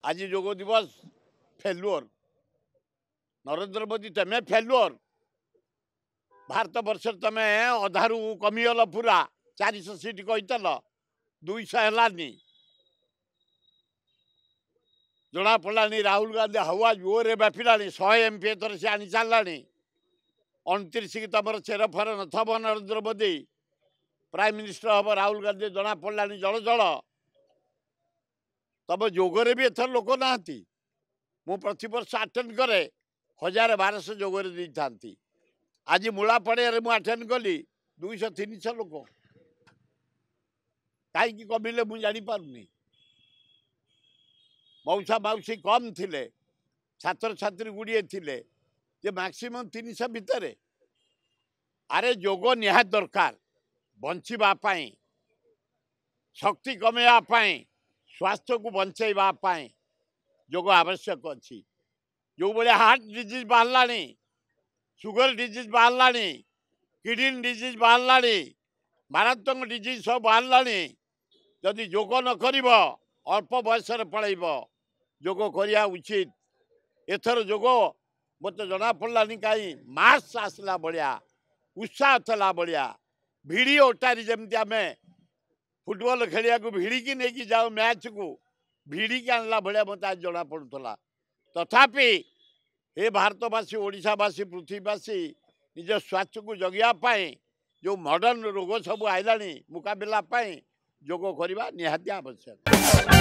आज योग दिवस फेल्युअर नरेंद्र मोदी तमें फेल्युअर भारत वर्ष तमें अधारू कमीगल पूरा 400 सीट कहील 200 है जना पड़ा राहुल गांधी हवा जोरे व्यापिला 100 MP एथर से आनी सारा 29 की तुम चेर फर नथब नरेंद्र मोदी प्राइम मिनिस्टर हम राहुल गांधी जना पड़ा जल जल तब जोगरे भी एथर लोक ना मु प्रति वर्ष अटेंड करे 1000-1200 जोगरे दी था आज मूला पड़े मु अटेंड कली 200-300 लोक कहीं कमिले मुझे जापारूनी मौसा मौसी कम थिले छात्र छात्री गुड़िए थिले जे मैक्सिमम 300 भितर अरे जोग निहात दरकार बंचापी शक्ति कमेवाई स्वास्थ्य को बचाइवाई जोग आवश्यक अच्छी जो भाया हार्ट डिजीज बाहर सुगर डिजीज बाहर किडनी डिजीज बाहर मारात्मक डिजीज सब बाहर जदि जोग न कर अल्प बयस पलैब जोग करिया उचित एथर जोग मत जना पड़ानी कहीं मास आसला भाया उत्साह थला भाया भिड़ी ओटारी जमती आम फुटबॉल खेलिया को भिड़ी की नहीं कि जाओ मैच को भिड़ी की आणला भाया मत आज जना पड़ूला तथापि हे भारतवासी ओडिशावासी पृथ्वीवासी निज स्वास्थ्य को जगियापाई जो मॉडर्न रोग सब आइलानी मुकाबला पाई जोग करवा निहाती आवश्यक।